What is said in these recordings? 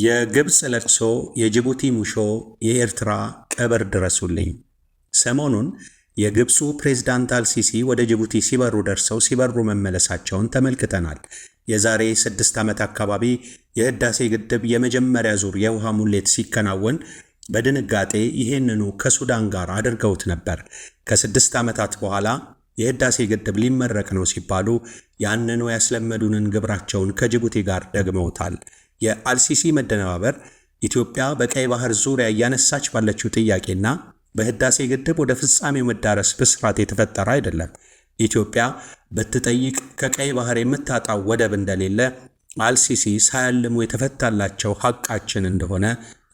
የግብፅ ለቅሶ፣ የጅቡቲ ሙሾ፣ የኤርትራ ቀብር ድረሱልኝ። ሰሞኑን የግብፁ ፕሬዝዳንት አልሲሲ ወደ ጅቡቲ ሲበሩ መመለሳቸውን ተመልክተናል። የዛሬ 6 ዓመት አካባቢ የህዳሴ ግድብ የመጀመሪያ ዙር የውሃ ሙሌት ሲከናወን በድንጋጤ ይህንኑ ከሱዳን ጋር አድርገውት ነበር። ከ6 ዓመታት በኋላ የህዳሴ ግድብ ሊመረቅ ነው ሲባሉ ያንኑ ያስለመዱንን ግብራቸውን ከጅቡቲ ጋር ደግመውታል። የአልሲሲ መደነባበር ኢትዮጵያ በቀይ ባህር ዙሪያ እያነሳች ባለችው ጥያቄና በህዳሴ ግድብ ወደ ፍጻሜው መዳረስ ብስራት የተፈጠረ አይደለም። ኢትዮጵያ ብትጠይቅ ከቀይ ባህር የምታጣው ወደብ እንደሌለ አልሲሲ ሳያልሙ የተፈታላቸው ሐቃችን እንደሆነ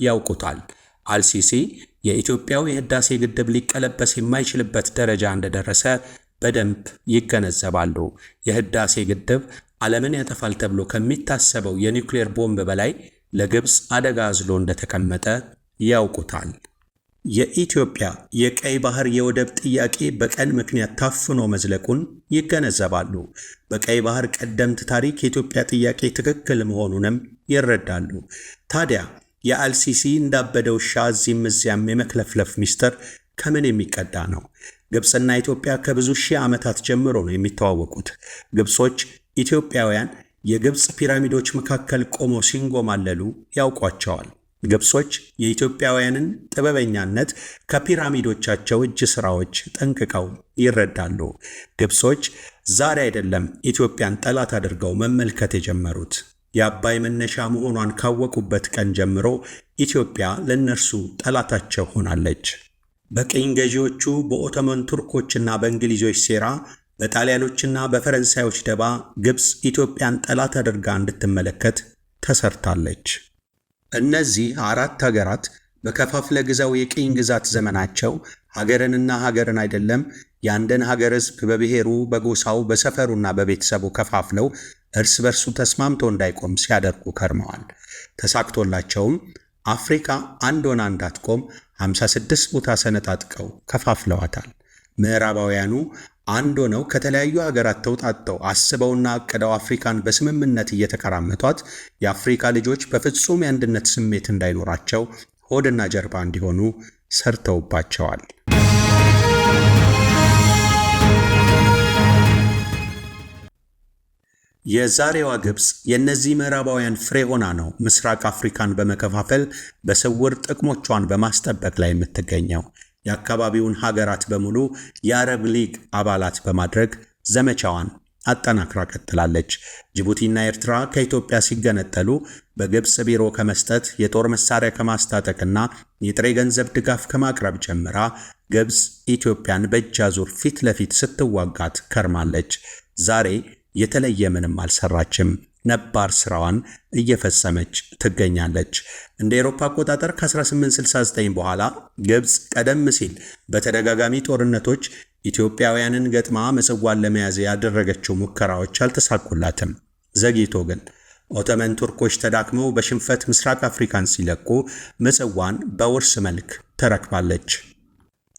ያውቁታል። አልሲሲ የኢትዮጵያው የህዳሴ ግድብ ሊቀለበስ የማይችልበት ደረጃ እንደደረሰ በደንብ ይገነዘባሉ። የህዳሴ ግድብ ዓለምን ያጠፋል ተብሎ ከሚታሰበው የኒውክሌር ቦምብ በላይ ለግብፅ አደጋ አዝሎ እንደተቀመጠ ያውቁታል። የኢትዮጵያ የቀይ ባህር የወደብ ጥያቄ በቀን ምክንያት ታፍኖ መዝለቁን ይገነዘባሉ። በቀይ ባህር ቀደምት ታሪክ የኢትዮጵያ ጥያቄ ትክክል መሆኑንም ይረዳሉ። ታዲያ የአልሲሲ እንዳበደ ውሻ እዚህም እዚያም የመክለፍለፍ ሚስጥር ከምን የሚቀዳ ነው? ግብፅና ኢትዮጵያ ከብዙ ሺህ ዓመታት ጀምሮ ነው የሚተዋወቁት። ግብጾች ኢትዮጵያውያን የግብፅ ፒራሚዶች መካከል ቆመው ሲንጎማለሉ ያውቋቸዋል። ግብጾች የኢትዮጵያውያንን ጥበበኛነት ከፒራሚዶቻቸው እጅ ሥራዎች ጠንቅቀው ይረዳሉ። ግብጾች ዛሬ አይደለም ኢትዮጵያን ጠላት አድርገው መመልከት የጀመሩት። የአባይ መነሻ መሆኗን ካወቁበት ቀን ጀምሮ ኢትዮጵያ ለእነርሱ ጠላታቸው ሆናለች። በቅኝ ገዢዎቹ በኦቶመን ቱርኮችና በእንግሊዞች ሴራ፣ በጣሊያኖችና በፈረንሳዮች ደባ ግብፅ ኢትዮጵያን ጠላት አድርጋ እንድትመለከት ተሰርታለች። እነዚህ 4 ሀገራት በከፋፍለ ግዛው የቅኝ ግዛት ዘመናቸው ሀገርንና ሀገርን አይደለም የአንድን ሀገር ሕዝብ በብሔሩ፣ በጎሳው፣ በሰፈሩና በቤተሰቡ ከፋፍለው እርስ በርሱ ተስማምቶ እንዳይቆም ሲያደርጉ ከርመዋል። ተሳክቶላቸውም አፍሪካ አንድ ሆና እንዳትቆም 56 ቦታ ሰነጣጥቀው ከፋፍለዋታል። ምዕራባውያኑ አንድ ሆነው ከተለያዩ ሀገራት ተውጣጥተው አስበውና አቅደው አፍሪካን በስምምነት እየተቀራመቷት የአፍሪካ ልጆች በፍጹም የአንድነት ስሜት እንዳይኖራቸው ሆድና ጀርባ እንዲሆኑ ሰርተውባቸዋል። የዛሬዋ ግብፅ የእነዚህ ምዕራባውያን ፍሬ ሆና ነው ምስራቅ አፍሪካን በመከፋፈል በስውር ጥቅሞቿን በማስጠበቅ ላይ የምትገኘው። የአካባቢውን ሀገራት በሙሉ የአረብ ሊግ አባላት በማድረግ ዘመቻዋን አጠናክራ ቀጥላለች። ጅቡቲና ኤርትራ ከኢትዮጵያ ሲገነጠሉ በግብፅ ቢሮ ከመስጠት የጦር መሳሪያ ከማስታጠቅና የጥሬ ገንዘብ ድጋፍ ከማቅረብ ጀምራ ግብፅ ኢትዮጵያን በእጅ አዙር ፊት ለፊት ስትዋጋት ከርማለች። ዛሬ የተለየ ምንም አልሰራችም። ነባር ስራዋን እየፈጸመች ትገኛለች። እንደ አውሮፓ አቆጣጠር ከ1869 በኋላ ግብፅ ቀደም ሲል በተደጋጋሚ ጦርነቶች ኢትዮጵያውያንን ገጥማ ምጽዋን ለመያዝ ያደረገችው ሙከራዎች አልተሳኩላትም። ዘግይቶ ግን ኦቶመን ቱርኮች ተዳክመው በሽንፈት ምስራቅ አፍሪካን ሲለቁ ምጽዋን በውርስ መልክ ተረክባለች።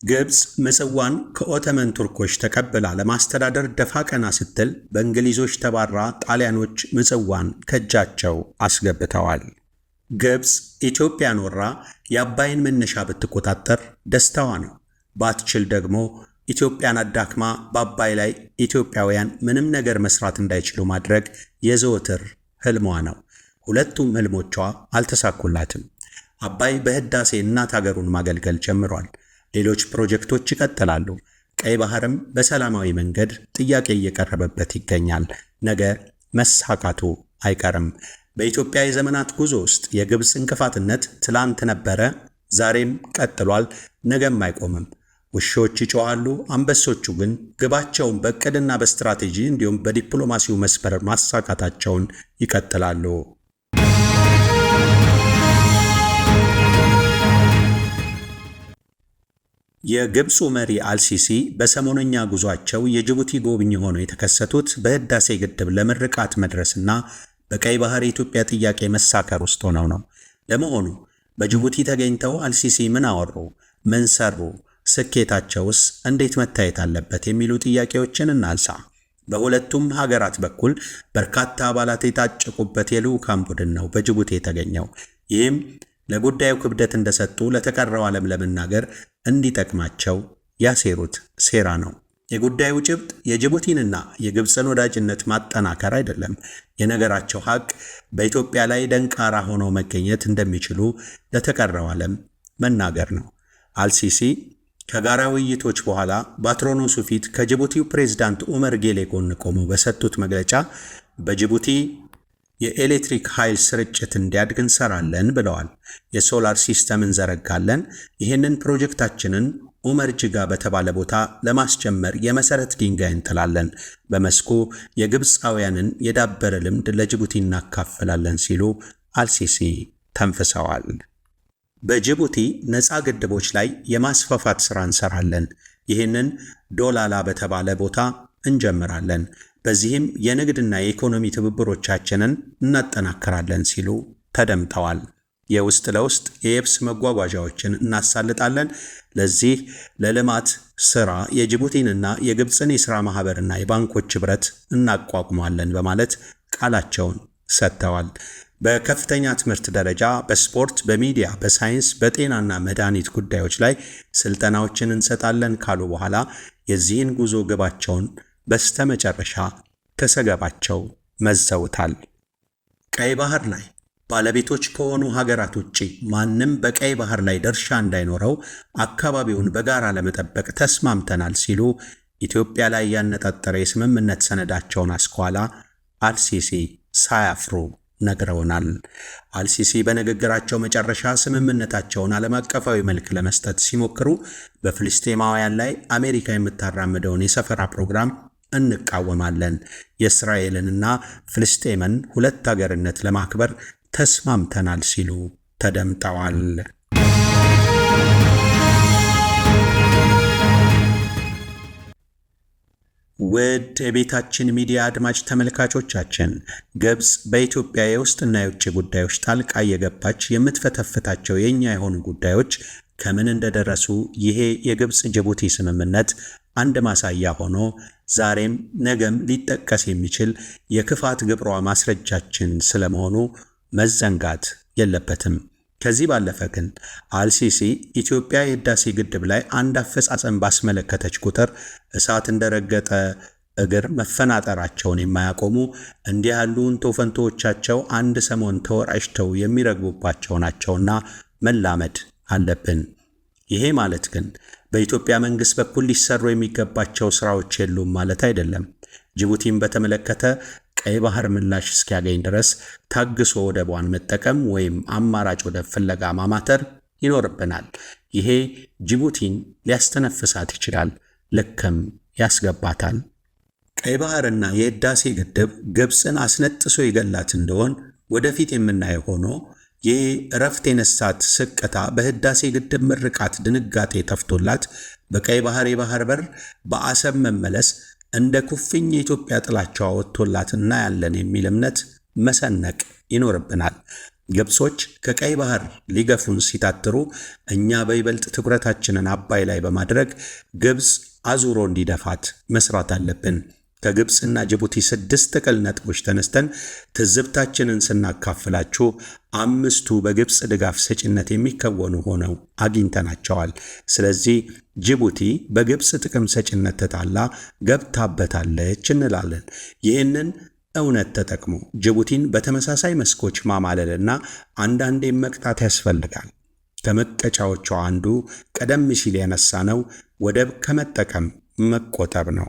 ግብፅ ምጽዋን ከኦቶመን ቱርኮች ተቀብላ ለማስተዳደር ደፋ ቀና ስትል በእንግሊዞች ተባራ ጣሊያኖች ምጽዋን ከእጃቸው አስገብተዋል። ግብፅ ኢትዮጵያን ወራ የአባይን መነሻ ብትቆጣጠር ደስታዋ ነው። ባትችል ደግሞ ኢትዮጵያን አዳክማ በአባይ ላይ ኢትዮጵያውያን ምንም ነገር መስራት እንዳይችሉ ማድረግ የዘወትር ህልሟ ነው። ሁለቱም ህልሞቿ አልተሳኩላትም። አባይ በህዳሴ እናት ሀገሩን ማገልገል ጀምሯል። ሌሎች ፕሮጀክቶች ይቀጥላሉ። ቀይ ባህርም በሰላማዊ መንገድ ጥያቄ እየቀረበበት ይገኛል። ነገ መሳካቱ አይቀርም። በኢትዮጵያ የዘመናት ጉዞ ውስጥ የግብፅ እንቅፋትነት ትላንት ነበረ፣ ዛሬም ቀጥሏል፣ ነገም አይቆምም። ውሾች ይጮኻሉ፣ አንበሶቹ ግን ግባቸውን በእቅድና በስትራቴጂ እንዲሁም በዲፕሎማሲው መስመር ማሳካታቸውን ይቀጥላሉ። የግብፁ መሪ አልሲሲ በሰሞነኛ ጉዟቸው የጅቡቲ ጎብኚ ሆነው የተከሰቱት በህዳሴ ግድብ ለምርቃት መድረስና በቀይ ባህር የኢትዮጵያ ጥያቄ መሳከር ውስጥ ሆነው ነው። ለመሆኑ በጅቡቲ ተገኝተው አልሲሲ ምን አወሩ? ምን ሰሩ? ስኬታቸውስ እንዴት መታየት አለበት? የሚሉ ጥያቄዎችን እናንሳ። በሁለቱም ሀገራት በኩል በርካታ አባላት የታጨቁበት የልዑካን ቡድን ነው በጅቡቲ የተገኘው። ይህም ለጉዳዩ ክብደት እንደሰጡ ለተቀረው ዓለም ለመናገር እንዲጠቅማቸው ያሴሩት ሴራ ነው። የጉዳዩ ጭብጥ የጅቡቲንና የግብፅን ወዳጅነት ማጠናከር አይደለም። የነገራቸው ሐቅ በኢትዮጵያ ላይ ደንቃራ ሆነው መገኘት እንደሚችሉ ለተቀረው ዓለም መናገር ነው። አልሲሲ ከጋራ ውይይቶች በኋላ በአትሮኖሱ ፊት ከጅቡቲው ፕሬዝዳንት ኡመር ጌሌ ጎን ቆመው በሰጡት መግለጫ በጅቡቲ የኤሌክትሪክ ኃይል ስርጭት እንዲያድግ እንሰራለን ብለዋል። የሶላር ሲስተም እንዘረጋለን። ይህንን ፕሮጀክታችንን ኡመር ጅጋ በተባለ ቦታ ለማስጀመር የመሰረት ድንጋይ እንጥላለን። በመስኩ የግብፃውያንን የዳበረ ልምድ ለጅቡቲ እናካፍላለን ሲሉ አልሲሲ ተንፍሰዋል። በጅቡቲ ነፃ ግድቦች ላይ የማስፋፋት ሥራ እንሰራለን። ይህንን ዶላላ በተባለ ቦታ እንጀምራለን። በዚህም የንግድና የኢኮኖሚ ትብብሮቻችንን እናጠናክራለን ሲሉ ተደምጠዋል። የውስጥ ለውስጥ የየብስ መጓጓዣዎችን እናሳልጣለን። ለዚህ ለልማት ሥራ የጅቡቲንና የግብፅን የሥራ ማኅበርና የባንኮች ኅብረት እናቋቁማለን በማለት ቃላቸውን ሰጥተዋል። በከፍተኛ ትምህርት ደረጃ፣ በስፖርት፣ በሚዲያ፣ በሳይንስ፣ በጤናና መድኃኒት ጉዳዮች ላይ ስልጠናዎችን እንሰጣለን ካሉ በኋላ የዚህን ጉዞ ግባቸውን በስተመጨረሻ ከሰገባቸው መዘውታል። ቀይ ባህር ላይ ባለቤቶች ከሆኑ ሀገራት ውጪ ማንም በቀይ ባህር ላይ ድርሻ እንዳይኖረው አካባቢውን በጋራ ለመጠበቅ ተስማምተናል ሲሉ ኢትዮጵያ ላይ ያነጣጠረ የስምምነት ሰነዳቸውን አስኳላ አልሲሲ ሳያፍሩ ነግረውናል። አልሲሲ በንግግራቸው መጨረሻ ስምምነታቸውን ዓለም አቀፋዊ መልክ ለመስጠት ሲሞክሩ በፍልስጤማውያን ላይ አሜሪካ የምታራምደውን የሰፈራ ፕሮግራም እንቃወማለን፣ የእስራኤልንና ፍልስጤምን ሁለት ሀገርነት ለማክበር ተስማምተናል ሲሉ ተደምጠዋል። ውድ የቤታችን ሚዲያ አድማጭ ተመልካቾቻችን፣ ግብፅ በኢትዮጵያ የውስጥና የውጭ ጉዳዮች ጣልቃ እየገባች የምትፈተፍታቸው የኛ የሆኑ ጉዳዮች ከምን እንደደረሱ ይሄ የግብፅ ጅቡቲ ስምምነት አንድ ማሳያ ሆኖ ዛሬም ነገም ሊጠቀስ የሚችል የክፋት ግብሯ ማስረጃችን ስለመሆኑ መዘንጋት የለበትም። ከዚህ ባለፈ ግን አልሲሲ ኢትዮጵያ የህዳሴ ግድብ ላይ አንድ አፈጻጸም ባስመለከተች ቁጥር እሳት እንደረገጠ እግር መፈናጠራቸውን የማያቆሙ እንዲህ ያሉ እንቶፈንቶዎቻቸው አንድ ሰሞን ተወራጭተው የሚረግቡባቸው ናቸውና መላመድ አለብን። ይሄ ማለት ግን በኢትዮጵያ መንግስት በኩል ሊሰሩ የሚገባቸው ስራዎች የሉም ማለት አይደለም። ጅቡቲን በተመለከተ ቀይ ባህር ምላሽ እስኪያገኝ ድረስ ታግሶ ወደቧን መጠቀም ወይም አማራጭ ወደብ ፍለጋ ማማተር ይኖርብናል። ይሄ ጅቡቲን ሊያስተነፍሳት ይችላል፣ ልክም ያስገባታል። ቀይ ባህርና የህዳሴ ግድብ ግብፅን አስነጥሶ ይገላት እንደሆን ወደፊት የምናየው ሆኖ ይህ እረፍት የነሳት ስቅታ በህዳሴ ግድብ ምርቃት ድንጋጤ ተፍቶላት በቀይ ባህር የባህር በር በአሰብ መመለስ እንደ ኩፍኝ የኢትዮጵያ ጥላቻዋ ወጥቶላት እናያለን የሚል እምነት መሰነቅ ይኖርብናል። ግብጾች ከቀይ ባህር ሊገፉን ሲታትሩ እኛ በይበልጥ ትኩረታችንን አባይ ላይ በማድረግ ግብፅ አዙሮ እንዲደፋት መስራት አለብን። ከግብፅና ጅቡቲ 6 ጥቅል ነጥቦች ተነስተን ትዝብታችንን ስናካፍላችሁ 5ቱ በግብፅ ድጋፍ ሰጪነት የሚከወኑ ሆነው አግኝተናቸዋል። ስለዚህ ጅቡቲ በግብፅ ጥቅም ሰጪነት ተጣላ ገብታበታለች እንላለን። ይህንን እውነት ተጠቅሞ ጅቡቲን በተመሳሳይ መስኮች ማማለልና አንዳንዴ መቅጣት ያስፈልጋል። ከመቀጫዎቿ አንዱ ቀደም ሲል ያነሳነው ወደብ ከመጠቀም መቆጠብ ነው።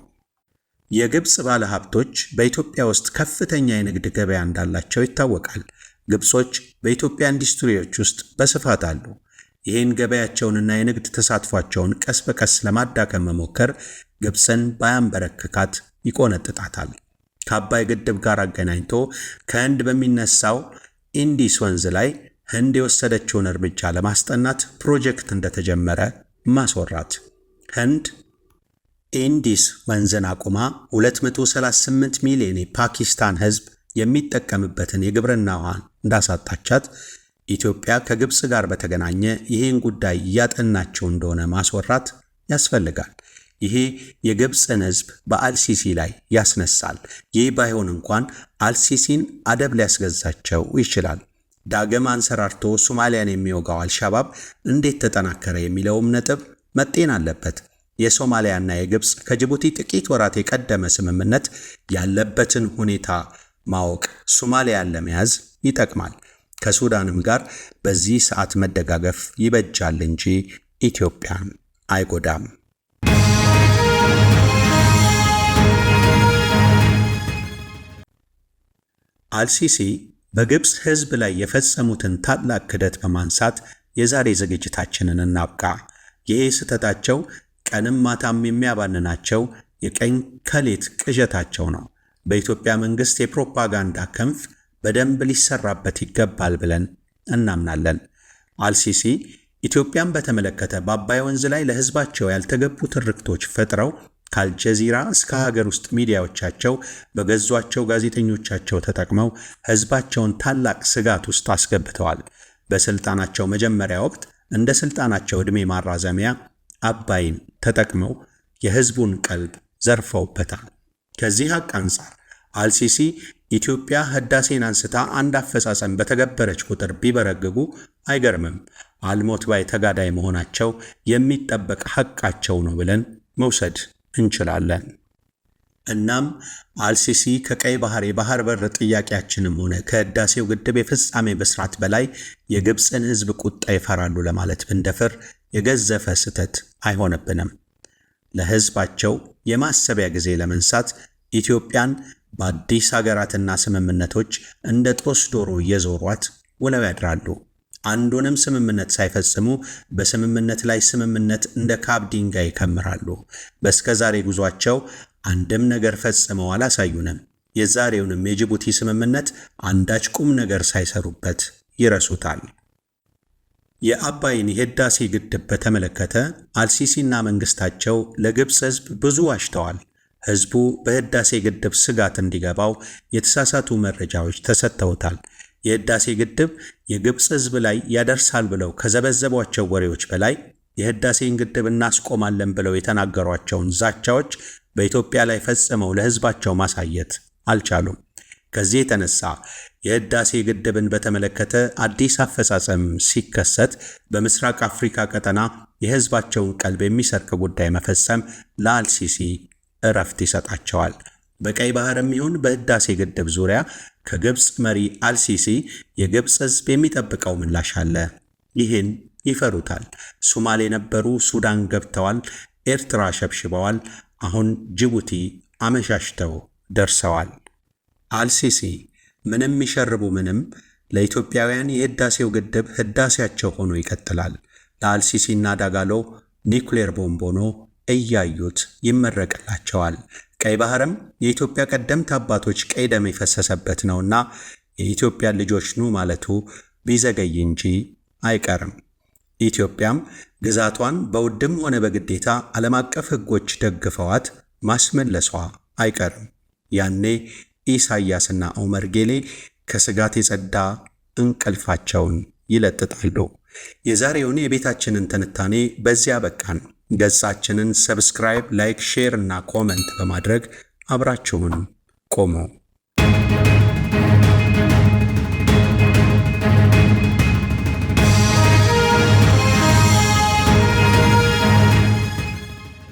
የግብፅ ባለሀብቶች በኢትዮጵያ ውስጥ ከፍተኛ የንግድ ገበያ እንዳላቸው ይታወቃል። ግብጾች በኢትዮጵያ ኢንዱስትሪዎች ውስጥ በስፋት አሉ። ይህን ገበያቸውንና የንግድ ተሳትፏቸውን ቀስ በቀስ ለማዳከም መሞከር ግብፅን ባያንበረክካት ይቆነጥጣታል። ከአባይ ግድብ ጋር አገናኝቶ ከህንድ በሚነሳው ኢንዲስ ወንዝ ላይ ህንድ የወሰደችውን እርምጃ ለማስጠናት ፕሮጀክት እንደተጀመረ ማስወራት፣ ህንድ ኢንዲስ ወንዝን አቁማ 238 ሚሊዮን የፓኪስታን ህዝብ የሚጠቀምበትን የግብርና ውሃን እንዳሳጣቻት፣ ኢትዮጵያ ከግብፅ ጋር በተገናኘ ይህን ጉዳይ እያጠናቸው እንደሆነ ማስወራት ያስፈልጋል። ይሄ የግብፅን ህዝብ በአልሲሲ ላይ ያስነሳል። ይህ ባይሆን እንኳን አልሲሲን አደብ ሊያስገዛቸው ይችላል። ዳግም አንሰራርቶ ሶማሊያን የሚወጋው አልሻባብ እንዴት ተጠናከረ የሚለውም ነጥብ መጤን አለበት። የሶማሊያና የግብፅ ከጅቡቲ ጥቂት ወራት የቀደመ ስምምነት ያለበትን ሁኔታ ማወቅ ሶማሊያን ለመያዝ ይጠቅማል። ከሱዳንም ጋር በዚህ ሰዓት መደጋገፍ ይበጃል እንጂ ኢትዮጵያን አይጎዳም። አልሲሲ በግብፅ ሕዝብ ላይ የፈጸሙትን ታላቅ ክህደት በማንሳት የዛሬ ዝግጅታችንን እናብቃ። ይሄ ስህተታቸው ቀንም ማታም የሚያባንናቸው የቀኝ ከሌት ቅዠታቸው ነው። በኢትዮጵያ መንግሥት የፕሮፓጋንዳ ክንፍ በደንብ ሊሰራበት ይገባል ብለን እናምናለን። አልሲሲ ኢትዮጵያን በተመለከተ በአባይ ወንዝ ላይ ለሕዝባቸው ያልተገቡ ትርክቶች ፈጥረው ከአልጀዚራ እስከ ሀገር ውስጥ ሚዲያዎቻቸው በገዟቸው ጋዜጠኞቻቸው ተጠቅመው ሕዝባቸውን ታላቅ ስጋት ውስጥ አስገብተዋል። በሥልጣናቸው መጀመሪያ ወቅት እንደ ሥልጣናቸው ዕድሜ ማራዘሚያ አባይን ተጠቅመው የሕዝቡን ቀልብ ዘርፈውበታል። ከዚህ ሐቅ አንጻር አልሲሲ ኢትዮጵያ ህዳሴን አንስታ አንድ አፈጻጸም በተገበረች ቁጥር ቢበረግጉ አይገርምም። አልሞት ባይ ተጋዳይ መሆናቸው የሚጠበቅ ሐቃቸው ነው ብለን መውሰድ እንችላለን። እናም አልሲሲ ከቀይ ባህር የባህር በር ጥያቄያችንም ሆነ ከህዳሴው ግድብ የፍጻሜ ብስራት በላይ የግብፅን ሕዝብ ቁጣ ይፈራሉ ለማለት ብንደፍር የገዘፈ ስህተት አይሆንብንም። ለሕዝባቸው የማሰቢያ ጊዜ ለመንሳት ኢትዮጵያን በአዲስ ሀገራትና ስምምነቶች እንደ ጦስ ዶሮ እየዞሯት ውለው ያድራሉ። አንዱንም ስምምነት ሳይፈጽሙ በስምምነት ላይ ስምምነት እንደ ካብ ድንጋይ ይከምራሉ። በእስከዛሬ ጉዟቸው አንድም ነገር ፈጽመው አላሳዩንም። የዛሬውንም የጅቡቲ ስምምነት አንዳች ቁም ነገር ሳይሰሩበት ይረሱታል። የአባይን የህዳሴ ግድብ በተመለከተ አልሲሲና መንግስታቸው ለግብፅ ሕዝብ ብዙ ዋሽተዋል። ሕዝቡ በህዳሴ ግድብ ስጋት እንዲገባው የተሳሳቱ መረጃዎች ተሰጥተውታል። የህዳሴ ግድብ የግብፅ ሕዝብ ላይ ያደርሳል ብለው ከዘበዘቧቸው ወሬዎች በላይ የህዳሴን ግድብ እናስቆማለን ብለው የተናገሯቸውን ዛቻዎች በኢትዮጵያ ላይ ፈጽመው ለሕዝባቸው ማሳየት አልቻሉም። ከዚህ የተነሳ የህዳሴ ግድብን በተመለከተ አዲስ አፈጻጸም ሲከሰት በምስራቅ አፍሪካ ቀጠና የሕዝባቸውን ቀልብ የሚሰርቅ ጉዳይ መፈጸም ለአልሲሲ እረፍት ይሰጣቸዋል። በቀይ ባህርም ይሁን በህዳሴ ግድብ ዙሪያ ከግብፅ መሪ አልሲሲ የግብፅ ሕዝብ የሚጠብቀው ምላሽ አለ። ይህን ይፈሩታል። ሶማሌ ነበሩ፣ ሱዳን ገብተዋል፣ ኤርትራ ሸብሽበዋል፣ አሁን ጅቡቲ አመሻሽተው ደርሰዋል። አልሲሲ ምንም ይሸርቡ ምንም ለኢትዮጵያውያን የህዳሴው ግድብ ህዳሴያቸው ሆኖ ይቀጥላል። ለአልሲሲና ዳጋሎ ኒውክሌር ቦምብ ሆኖ እያዩት ይመረቅላቸዋል። ቀይ ባህርም የኢትዮጵያ ቀደምት አባቶች ቀይ ደም የፈሰሰበት ነውና የኢትዮጵያ ልጆች ኑ ማለቱ ቢዘገይ እንጂ አይቀርም። ኢትዮጵያም ግዛቷን በውድም ሆነ በግዴታ ዓለም አቀፍ ሕጎች ደግፈዋት ማስመለሷ አይቀርም። ያኔ ኢሳያስና ኦመር ጌሌ ከስጋት የጸዳ እንቅልፋቸውን ይለጥጣሉ። የዛሬውን የቤታችንን ትንታኔ በዚያ በቃን። ገጻችንን ሰብስክራይብ፣ ላይክ፣ ሼር እና ኮመንት በማድረግ አብራችሁን ቆሙ።